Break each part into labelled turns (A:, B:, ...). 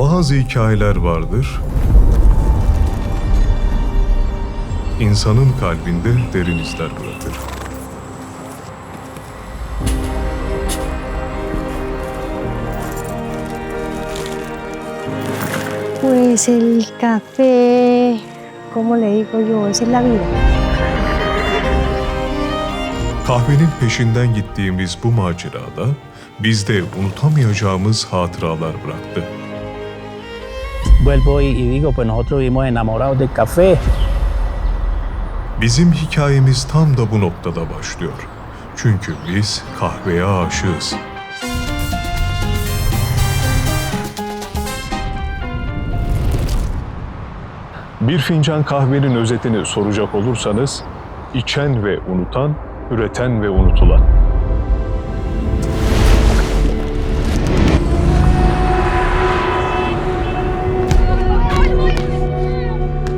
A: Bazı hikayeler vardır, insanın kalbinde derin izler bırakır.
B: Pues el café, ¿cómo le digo yo? Esa es la vida.
A: Kahvenin peşinden gittiğimiz bu macerada bizde unutamayacağımız hatıralar bıraktı.
C: Vuelvo y digo, pues nosotros vivimos enamorados del café.
A: Bizim hikayemiz tam da bu noktada başlıyor. Çünkü biz kahveye aşığız. Bir fincan kahvenin özetini soracak olursanız, içen ve unutan, üreten ve unutulan.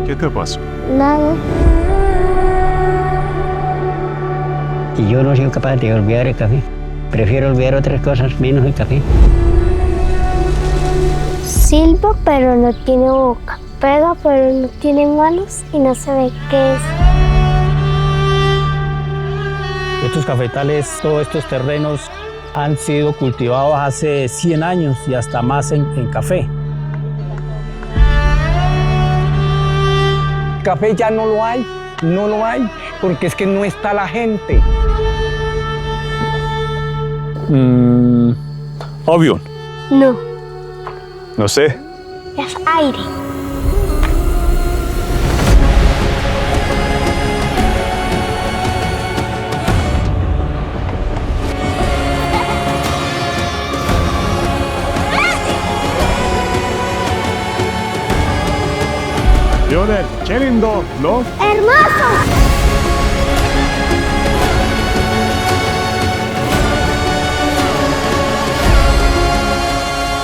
A: ¿Qué te pasa?
B: Nada.
D: Y yo no soy capaz de olvidar el café. Prefiero olvidar otras cosas menos el café.
B: Silba, pero no tiene boca. Pega, pero no tiene manos y no se ve qué es.
C: Estos cafetales, todos estos terrenos han sido cultivados hace 100 años y hasta más en café.
E: Café ya no lo hay, porque es que no está la gente.
A: Avión.
B: No,
A: No sé.
B: es aire.
A: Lionel, qué lindo, ¿no?
B: ¡Hermoso!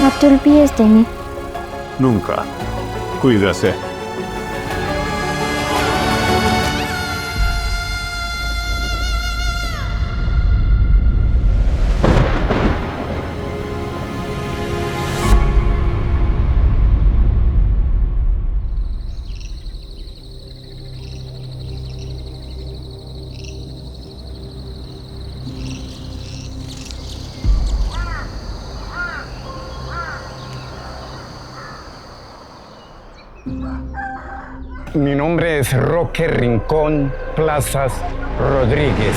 B: No te olvides de mí.
A: Nunca. Cuídase.
E: Mi nombre es Roque Rincón Plazas Rodríguez.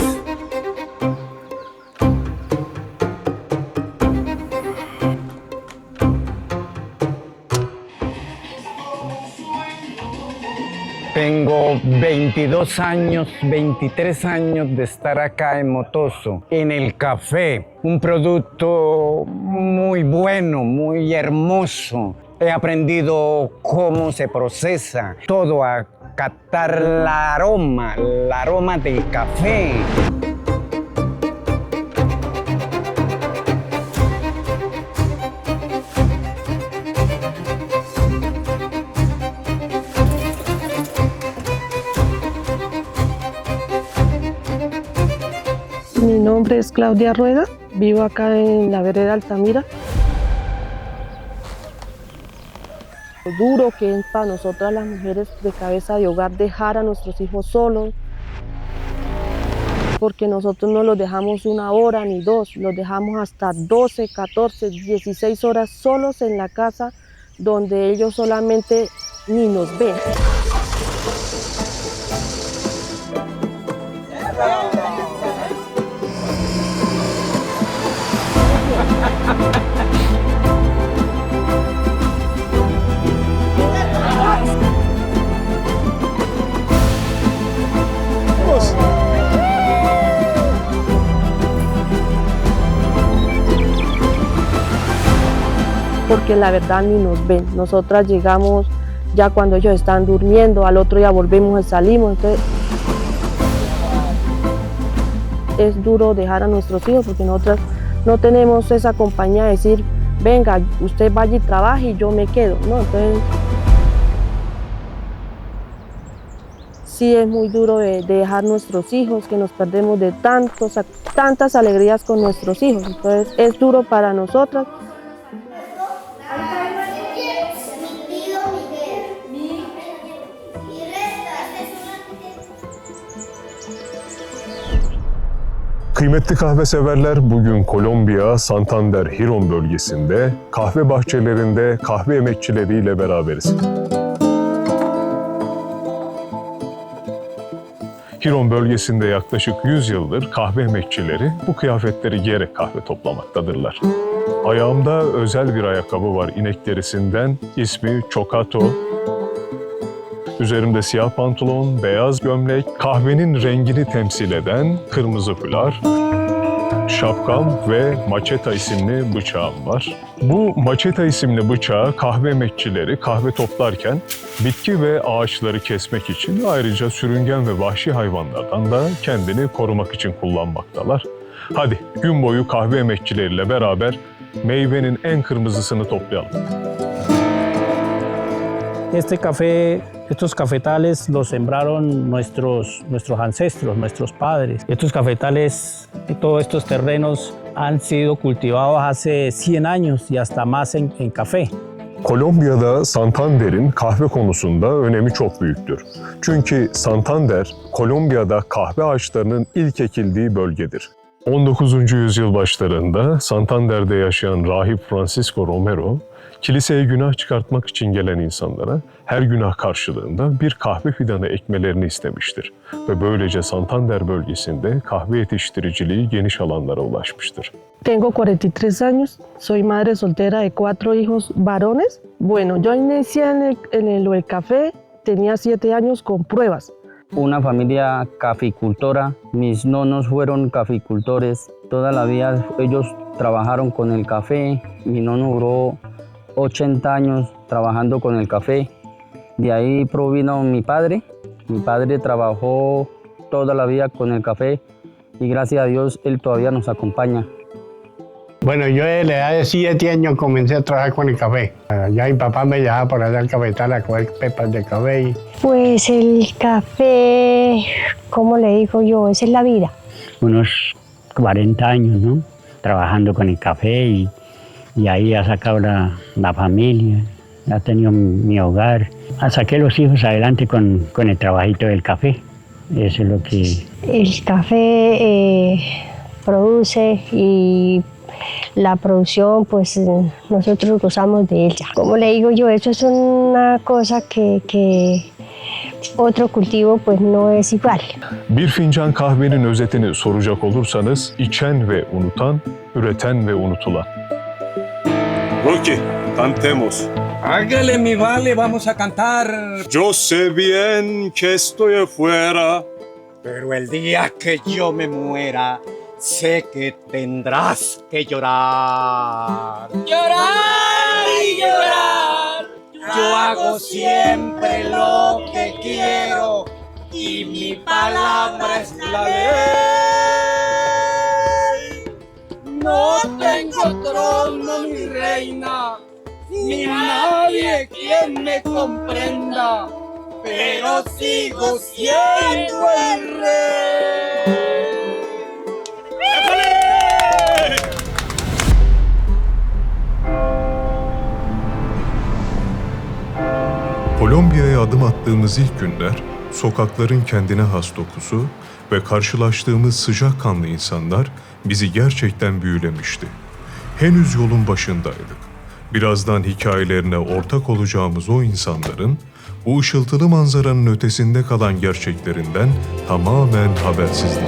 E: Tengo 22 años, 23 años de estar acá en Motoso, en el café. Un producto muy bueno, muy hermoso. He aprendido cómo se procesa todo, a captar el aroma del café.
F: Mi nombre es Claudia Rueda, vivo acá en la vereda Altamira. Lo duro que es para nosotras las mujeres de cabeza de hogar dejar a nuestros hijos solos, porque nosotros no los dejamos 1 hora ni 2, los dejamos hasta 12, 14, 16 horas solos en la casa, donde ellos solamente ni nos ven. Porque la verdad ni nos ven. Nosotras llegamos ya cuando ellos están durmiendo, al otro día volvemos y salimos. Entonces, es duro dejar a nuestros hijos porque nosotras no tenemos esa compañía de decir, venga, usted vaya y trabaje y yo me quedo. No, entonces sí es muy duro de dejar nuestros hijos, que nos perdemos de tantas alegrías con nuestros hijos. Entonces es duro para nosotras.
A: Kıymetli kahve severler, bugün Kolombiya, Santander, Girón bölgesinde kahve bahçelerinde kahve emekçileriyle beraberiz. Girón bölgesinde yaklaşık 100 yıldır kahve emekçileri bu kıyafetleri giyerek kahve toplamaktadırlar. Ayağımda özel bir ayakkabı var inek derisinden, ismi Chocato. Üzerimde siyah pantolon, beyaz gömlek, kahvenin rengini temsil eden kırmızı fular, şapkam ve Macheta isimli bıçağım var. Bu Macheta isimli bıçağı kahve emekçileri kahve toplarken bitki ve ağaçları kesmek için, ayrıca sürüngen ve vahşi hayvanlardan da kendini korumak için kullanmaktalar. Hadi gün boyu kahve emekçileriyle beraber meyvenin en kırmızısını toplayalım.
C: Estos cafetales los sembraron nuestros ancestros, nuestros padres. Estos cafetales, todos estos terrenos han sido cultivados hace 100 años y hasta más en café.
A: Kolombiya'da Santander'in kahve konusunda önemi çok büyüktür. Çünkü Santander, Kolombiya'da kahve ağaçlarının ilk ekildiği bölgedir. 19. yüzyıl başlarında Santander'de yaşayan rahip Francisco Romero, kiliseye günah çıkartmak için gelen insanlara her günah karşılığında bir kahve fidanı ekmelerini istemiştir. Ve böylece Santander bölgesinde kahve yetiştiriciliği geniş alanlara ulaşmıştır.
F: Tengo 43 años, soy madre soltera de 4 hijos varones. Bueno, yo inicié en lo del café, tenía 7 años con pruebas.
D: Una familia caficultora, mis nonos fueron caficultores, toda la vida ellos trabajaron con el café, mi nono duró 80 años trabajando con el café, de ahí provino mi padre trabajó toda la vida con el café y gracias a Dios él todavía nos acompaña.
G: Bueno, yo de la edad de 7 años comencé a trabajar con el café. Ya mi papá me llevaba por allá al cafetal a coger pepas de café.
B: Pues el café, ¿cómo le digo yo? Esa es la vida.
D: Unos 40 años, ¿no? Trabajando con el café y ahí ha sacado la familia, ha tenido mi hogar. Saqué los hijos adelante con el trabajito del café. Eso es lo que...
B: El café produce y la producción, pues nosotros gozamos de ella. Como le digo yo, eso es una cosa que otro cultivo pues no es igual.
A: Bir fincan kahvenin özetini soracak olursanız, içen ve unutan, üreten ve unutulan.
H: Rocky, cantemos.
I: Hágale mi vale, vamos a cantar.
H: Yo sé bien que estoy afuera,
I: Pero el día que yo me muera, sé que tendrás que llorar. Llorar y llorar. Yo hago siempre lo que quiero y mi palabra es la ley. No tengo trono ni reina, ni nadie quien me comprenda, pero sigo siendo el rey.
A: Kolombiya'ya adım attığımız ilk günler, sokakların kendine has dokusu ve karşılaştığımız sıcakkanlı insanlar bizi gerçekten büyülemişti. Henüz yolun başındaydık. Birazdan hikayelerine ortak olacağımız o insanların, bu ışıltılı manzaranın ötesinde kalan gerçeklerinden tamamen habersizdik.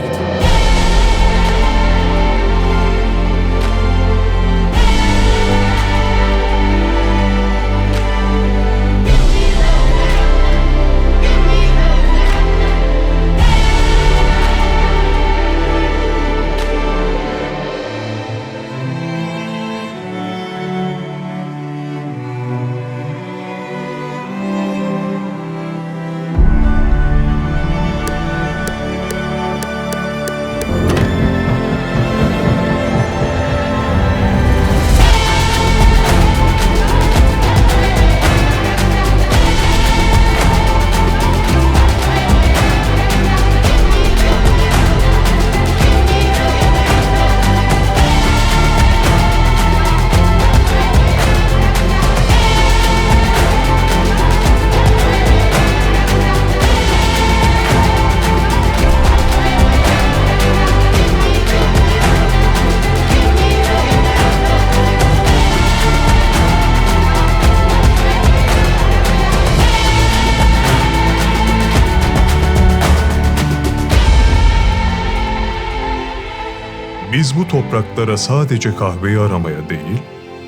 A: Biz bu topraklara sadece kahveyi aramaya değil,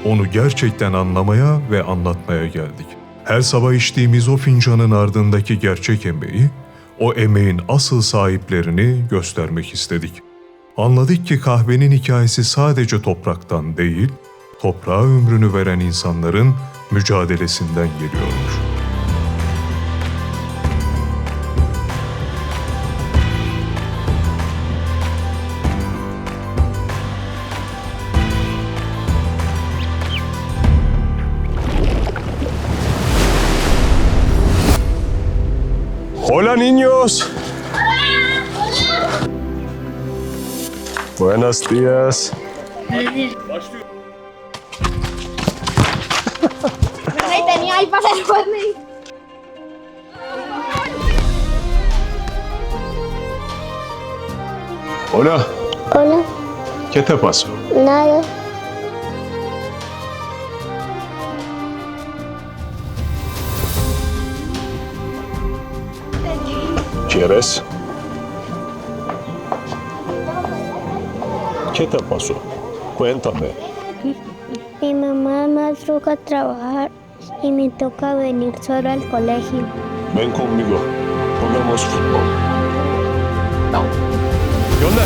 A: onu gerçekten anlamaya ve anlatmaya geldik. Her sabah içtiğimiz o fincanın ardındaki gerçek emeği, o emeğin asıl sahiplerini göstermek istedik. Anladık ki kahvenin hikayesi sadece topraktan değil, toprağa ömrünü veren insanların mücadelesinden geliyormuş.
H: Hola niños. Buenos días.
B: Tenía ahí para hacerme.
A: Hola,
B: Hola,
A: ¿qué te pasó?
B: nada.
A: ¿Quieres? ¿Qué te pasó? Cuéntame.
B: Mi mamá madruga a trabajar y me toca venir solo al colegio.
A: Ven conmigo. Jugamos fútbol. ¿Qué onda?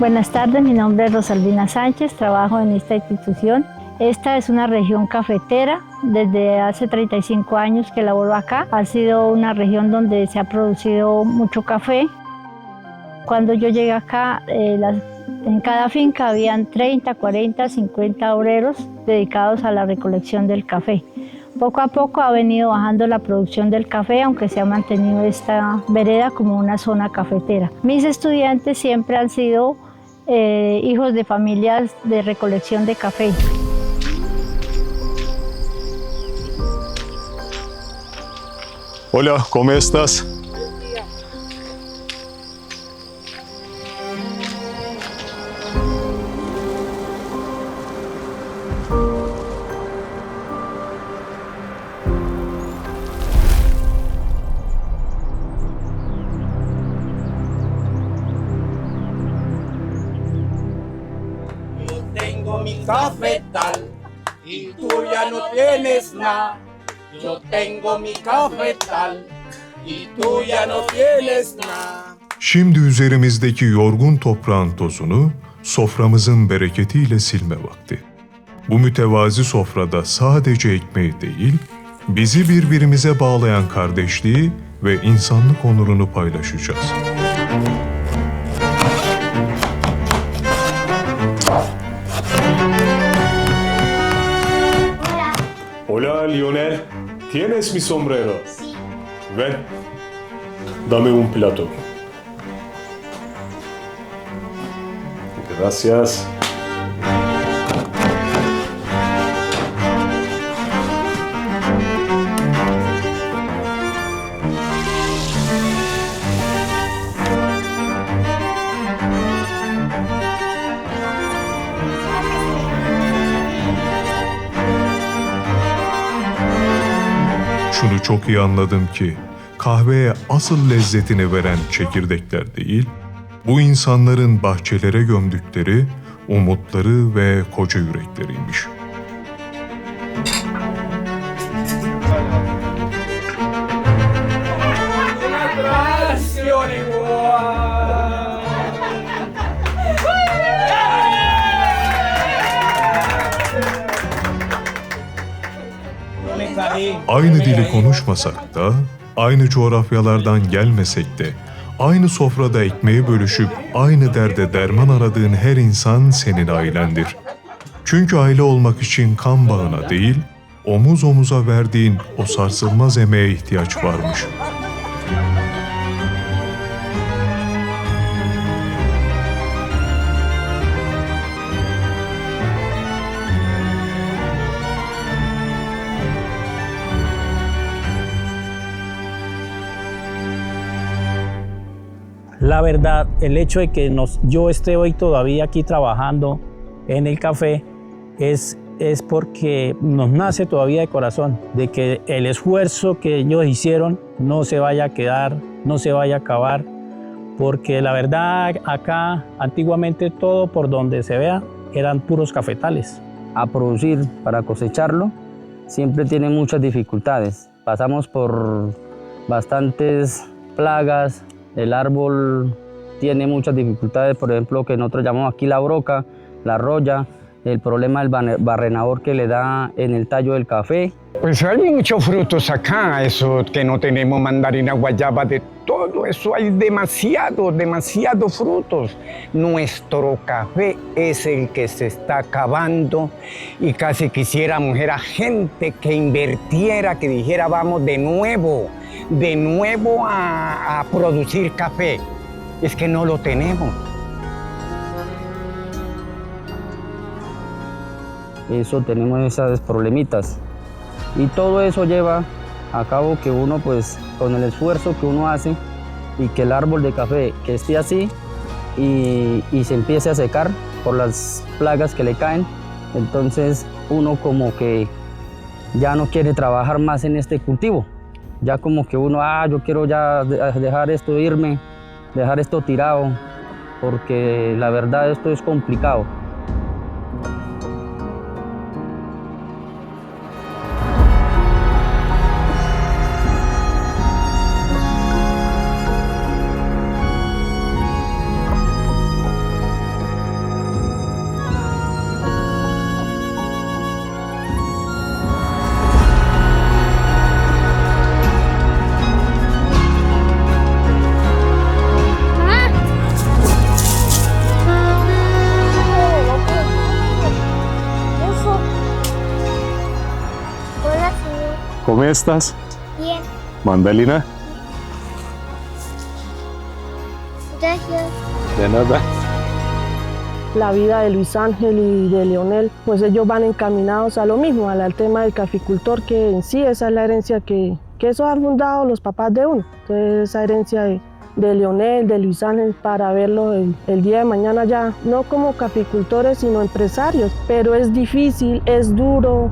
J: Buenas tardes, mi nombre es Rosalvina Sánchez, trabajo en esta institución. Esta es una región cafetera, desde hace 35 años que laboro acá. Ha sido una región donde se ha producido mucho café. Cuando yo llegué acá, en cada finca habían 30, 40, 50 obreros dedicados a la recolección del café. Poco a poco ha venido bajando la producción del café, aunque se ha mantenido esta vereda como una zona cafetera. Mis estudiantes siempre han sido hijos de familias de recolección de café.
A: Hola, ¿cómo estás?
I: Yo tengo mi cafetal y tú ya no tienes nada. Yo tengo mi cafetal y tú ya no tienes nada.
A: Şimdi üzerimizdeki yorgun toprağın tozunu soframızın bereketiyle silme vakti. Bu mütevazi sofrada sadece ekmeği değil, bizi birbirimize bağlayan kardeşliği ve insanlık onurunu paylaşacağız. Hola, Lionel. ¿Tienes mi sombrero? Sí. Ven. Dame un plato. Gracias. Şunu çok iyi anladım ki kahveye asıl lezzetini veren çekirdekler değil, bu insanların bahçelere gömdükleri umutları ve koca yürekleriymiş. Aynı dili konuşmasak da, aynı coğrafyalardan gelmesek de, aynı sofrada ekmeği bölüşüp aynı derde derman aradığın her insan senin ailendir. Çünkü aile olmak için kan bağına değil, omuz omuza verdiğin o sarsılmaz emeğe ihtiyaç varmış.
C: La verdad, el hecho de que yo esté hoy todavía aquí trabajando en el café es es porque nos nace todavía de corazón, de que el esfuerzo que ellos hicieron no se vaya a quedar, no se vaya a acabar, porque la verdad acá antiguamente todo por donde se vea eran puros cafetales.
D: A producir para cosecharlo siempre tiene muchas dificultades. Pasamos por bastantes plagas, el árbol tiene muchas dificultades, por ejemplo, que nosotros llamamos aquí la broca, la roya, el problema del barrenador que le da en el tallo del café.
E: Pues hay muchos frutos acá, eso que no tenemos, mandarina, guayaba, de todo eso hay demasiados frutos. Nuestro café es el que se está acabando y casi quisiéramos era gente que invirtiera, que dijera vamos de nuevo a producir café. Es que no lo tenemos.
D: Eso tenemos esos problemitas. Y todo eso lleva a cabo que uno, pues, con el esfuerzo que uno hace y que el árbol de café que esté así y se empiece a secar por las plagas que le caen, entonces uno como que ya no quiere trabajar más en este cultivo. Ya como que uno, yo quiero ya dejar esto irme, dejar esto tirado, porque la verdad esto es complicado.
A: ¿Cómo estás?
K: Bien,
A: Mandalina,
K: gracias.
A: de nada.
F: La vida de Luis Ángel y de Leonel, pues ellos van encaminados a lo mismo, al tema del caficultor, que en sí esa es la herencia que eso han fundado los papás de uno. Entonces esa herencia de Leonel, de Luis Ángel, para verlo el día de mañana ya, no como caficultores, sino empresarios. Pero es difícil, es duro.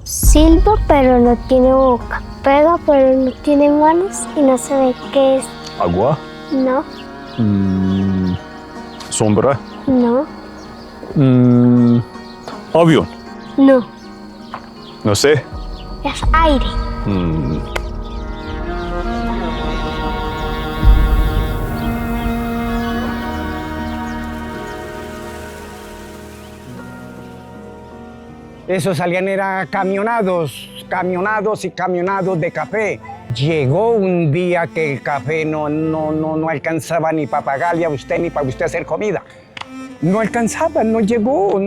K: Silba, pero no tiene boca. Pega, pero no tiene manos y no se ve qué es.
A: Agua,
K: No,
A: sombra,
K: no,
A: avión,
K: no.
A: no sé.
K: Es aire.
E: Esos salían era camionados de café. Llegó un día que el café no alcanzaba ni para pagarle a usted ni para usted hacer comida. No alcanzaba, no llegó.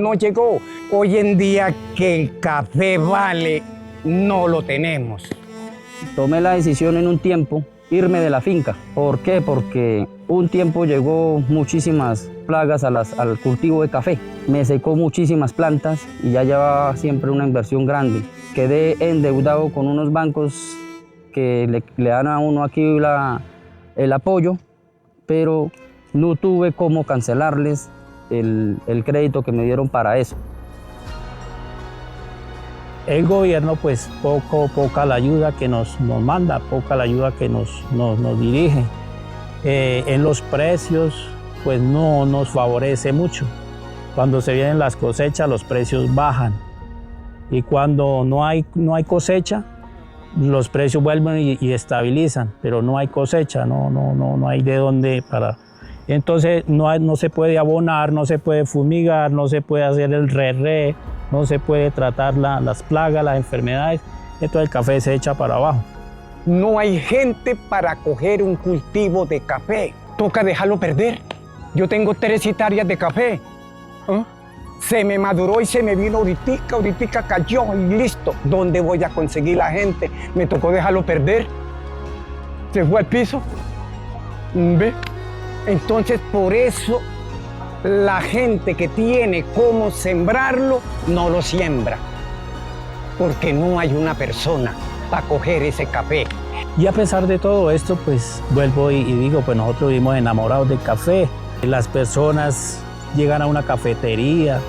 E: Hoy en día que el café vale, no lo tenemos.
D: Tomé la decisión en un tiempo irme de la finca. ¿Por qué? Porque un tiempo llegó muchísimas plagas al cultivo de café. Me secó muchísimas plantas y ya llevaba siempre una inversión grande. Quedé endeudado con unos bancos que le dan a uno aquí el apoyo, pero no tuve cómo cancelarles el crédito que me dieron para eso.
C: El gobierno, pues poca la ayuda que nos manda, poca la ayuda que nos dirige. En los precios, pues no nos favorece mucho. Cuando se vienen las cosechas, los precios bajan. Y cuando no hay cosecha, los precios vuelven y estabilizan, pero no hay cosecha, no hay de dónde para... Entonces no se puede abonar, no se puede fumigar, no se puede hacer el re, no se puede tratar las plagas, las enfermedades, entonces el café se echa para abajo.
E: No hay gente para coger un cultivo de café. Toca dejarlo perder. Yo tengo 3 hectáreas de café. Se me maduró y se me vino ahorita cayó y listo. ¿Dónde voy a conseguir la gente? Me tocó dejarlo perder. Se fue al piso. ¿Ve? Entonces, por eso, la gente que tiene cómo sembrarlo, no lo siembra. Porque no hay una persona para coger ese café.
C: Y a pesar de todo esto, pues vuelvo y digo, pues nosotros vivimos enamorados del café. Las personas llegan a una cafetería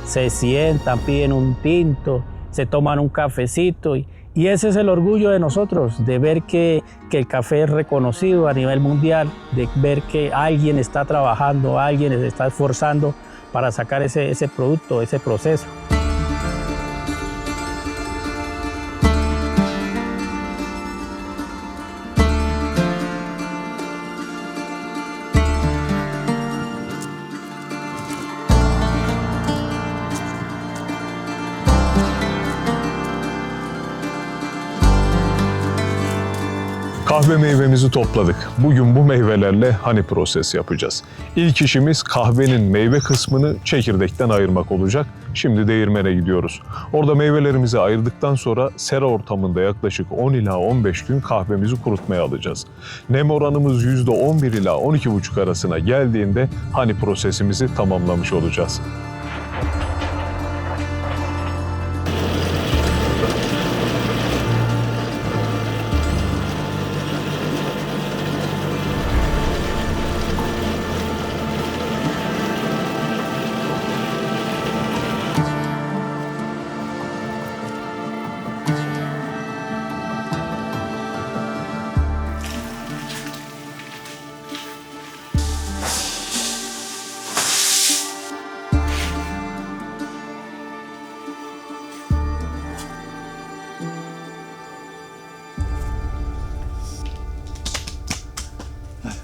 C: se sientan, piden un tinto, se toman un cafecito y ese es el orgullo de nosotros, de ver que el café es reconocido a nivel mundial, de ver que alguien está trabajando, alguien se está esforzando para sacar ese producto, ese proceso.
A: Kahve meyvemizi topladık. Bugün bu meyvelerle honey proses yapacağız. İlk işimiz kahvenin meyve kısmını çekirdekten ayırmak olacak. Şimdi değirmene gidiyoruz. Orada meyvelerimizi ayırdıktan sonra sera ortamında yaklaşık 10 ila 15 gün kahvemizi kurutmaya alacağız. Nem oranımız %11 ila 12,5 arasına geldiğinde honey prosesimizi tamamlamış olacağız.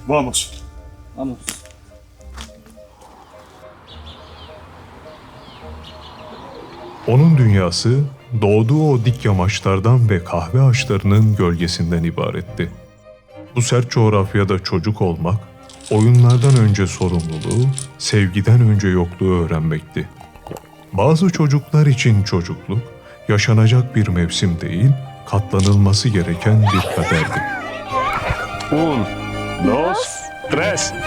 H: Vamos.
D: Vamos.
A: Onun dünyası doğduğu o dik yamaçlardan ve kahve ağaçlarının gölgesinden ibaretti. Bu sert coğrafyada çocuk olmak, oyunlardan önce sorumluluğu, sevgiden önce yokluğu öğrenmekti. Bazı çocuklar için çocukluk, yaşanacak bir mevsim değil, katlanılması gereken bir kaderdi.
H: 1, 2, 3.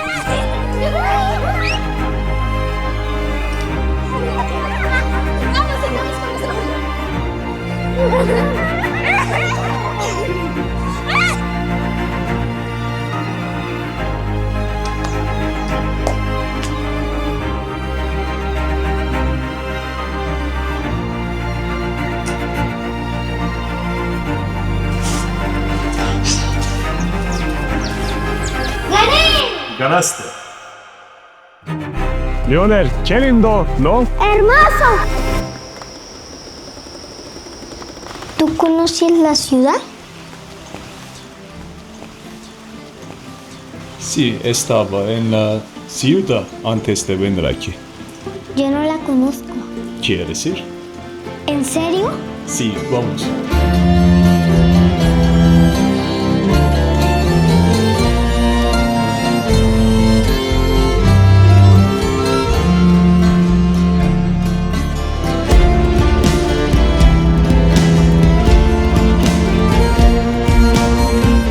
H: Ganaste.
A: Lionel, qué lindo, ¿no?
K: ¡Hermoso! ¿Tú conoces la ciudad?
H: Sí, estaba en la ciudad antes de venir aquí.
K: Yo no la conozco.
H: ¿Quieres ir?
K: ¿En serio?
H: Sí, vamos.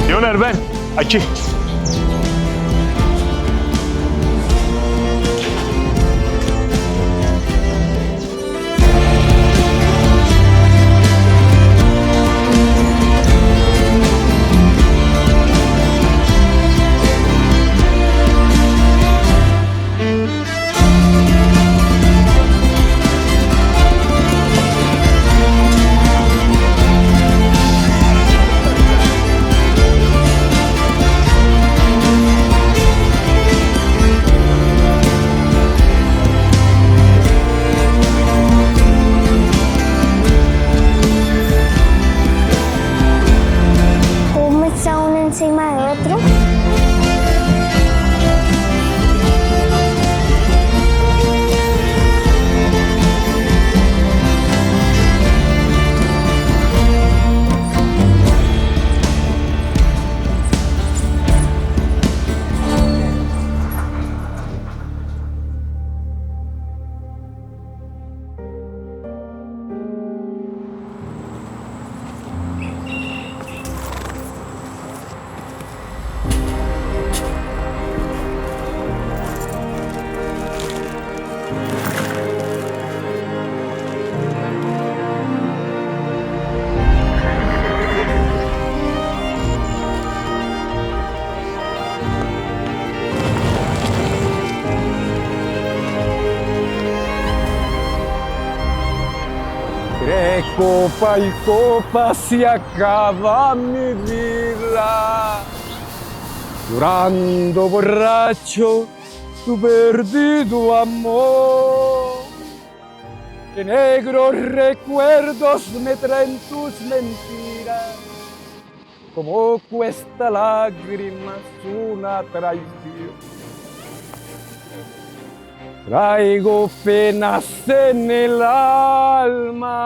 A: Lionel ven, aquí.
E: de copa y copa se acaba mi vida. Llorando borracho tu perdido amor. Que negros recuerdos me traen tus mentiras. Como cuesta lágrimas una traición. Traigo penas en el alma.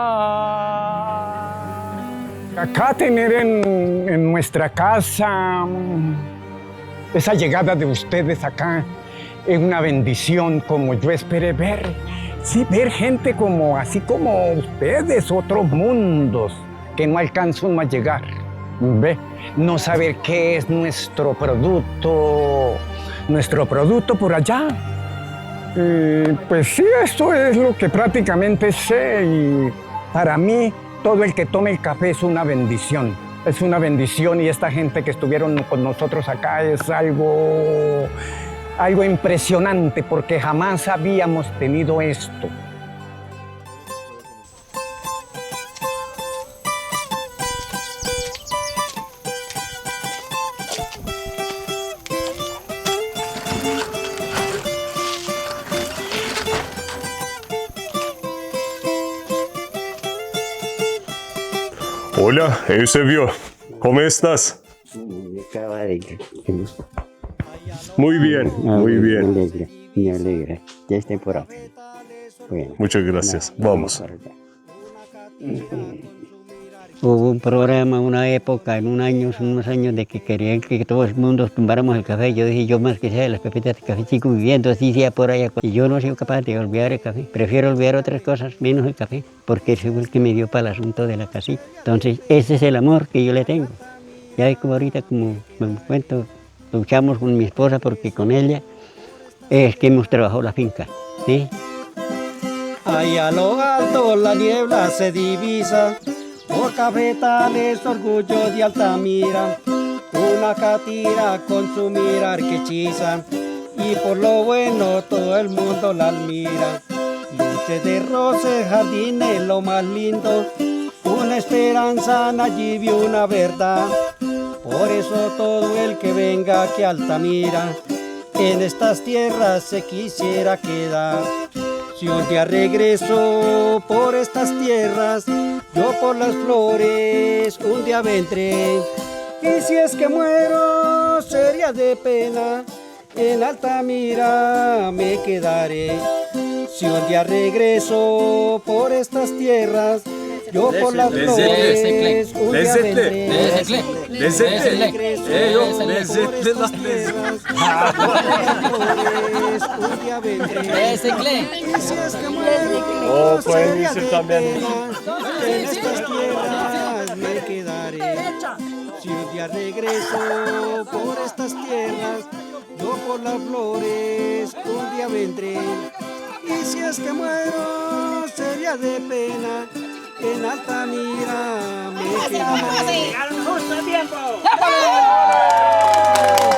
E: Acá tener en nuestra casa esa llegada de ustedes acá es una bendición, como yo esperé ver. Sí, ver gente así como ustedes, otros mundos que no alcanzan a llegar. ¿Ve? No saber qué es nuestro producto por allá. Pues sí, esto es lo que prácticamente sé, y para mí todo el que tome el café es una bendición. Es una bendición, y esta gente que estuvieron con nosotros acá es algo impresionante, porque jamás habíamos tenido esto.
A: Hola, Eusebio. ¿Cómo estás? Muy bien, muy bien.
L: Me alegra. Ya es temporada. Bueno,
A: Muchas gracias. Vamos.
L: Hubo un programa, una época, en unos años de que querían que todo el mundo tumbáramos el café. Yo dije, yo más que sea las pepitas de café sigo viviendo, así sea por allá. Y yo no soy capaz de olvidar el café. Prefiero olvidar otras cosas, menos el café, porque ese fue el que me dio para el asunto de la casita. Entonces, ese es el amor que yo le tengo. Ya ve como ahorita, como me cuento, luchamos con mi esposa porque con ella es que hemos trabajado la finca, ¿sí?
M: Ahí a lo alto la niebla se divisa, por cafetales orgullo de Altamira, una catira con su mirar que hechiza, y por lo bueno todo el mundo la admira. Luces de roces, jardines, lo más lindo, una esperanza, allí vi una verdad. Por eso todo el que venga aquí a Altamira, en estas tierras se quisiera quedar. Si un día regreso por estas tierras, yo por las flores un día vendré. Y si es que muero, sería de pena, en Altamira me quedaré. Si un día regreso por estas tierras, yo por las flores un día vendré.
H: Oh, pueden decir también.
M: En estas tierras me quedaré. Si un día regreso por estas tierras, yo por las flores un día vendré. Y si es que muero, sería de pena, en Altamira me quedaré.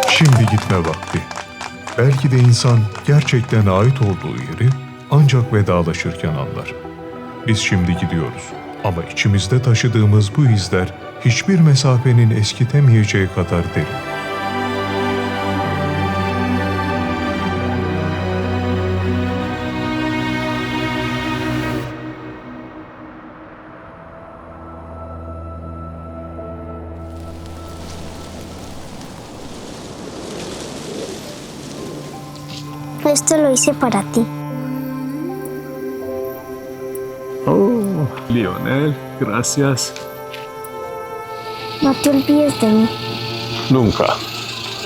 N: Şimdi gitme vakti. Belki de insan gerçekten ait olduğu yeri ancak vedalaşırken anlar. Biz şimdi gidiyoruz ama içimizde taşıdığımız bu izler hiçbir mesafenin eskitemeyeceği kadar derin.
K: Esto lo hice para ti.
A: Oh, Lionel, gracias.
K: No te olvides de mí.
A: Nunca.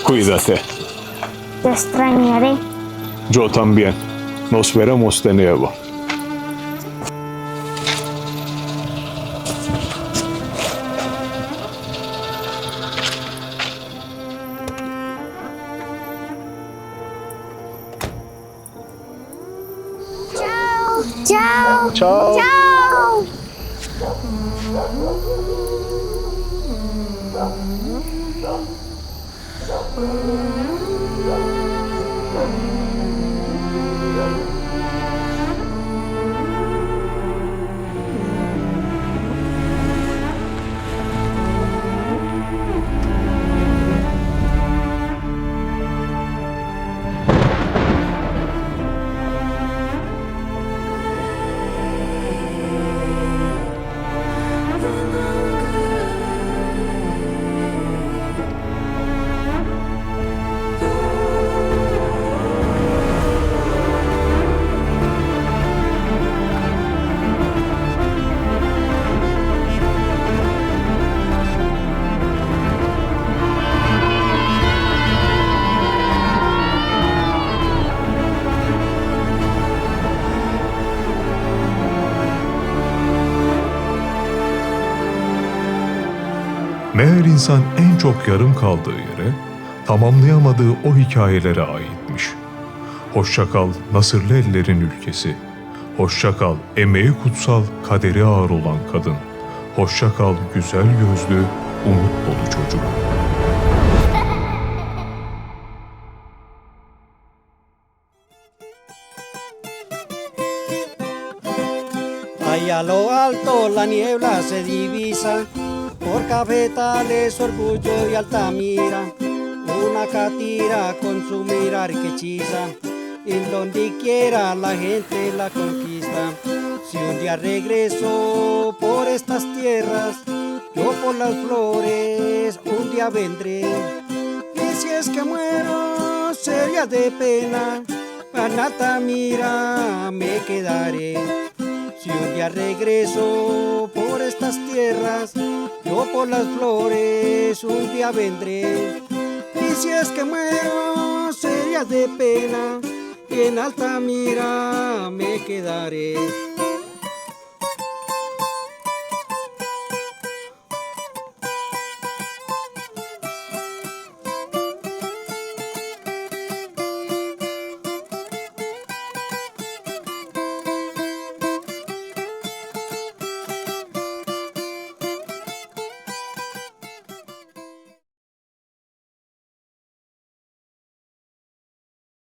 A: Cuídate.
K: Te extrañaré.
A: Yo también. Nos veremos de nuevo.
K: Chao.
A: Chao.
K: Chao.
N: Eğer insan en çok yarım kaldığı yere, tamamlayamadığı o hikayelere aitmiş. Hoşça kal Nasırlı ellerin ülkesi. Hoşça kal emeği kutsal, kaderi ağır olan kadın. Hoşça kal güzel gözlü, umut dolu çocuk.
M: Allá a lo alto la niebla se divisa, por cafetales, orgullo y Altamira. Una catira con su mirar que hechiza, en donde quiera la gente la conquista. Si un día regreso por estas tierras, yo por las flores un día vendré. Y si es que muero sería de pena, en Altamira me quedaré. Si un día regreso por estas tierras, yo por las flores un día vendré. Y si es que muero sería de pena, y en Altamira me quedaré.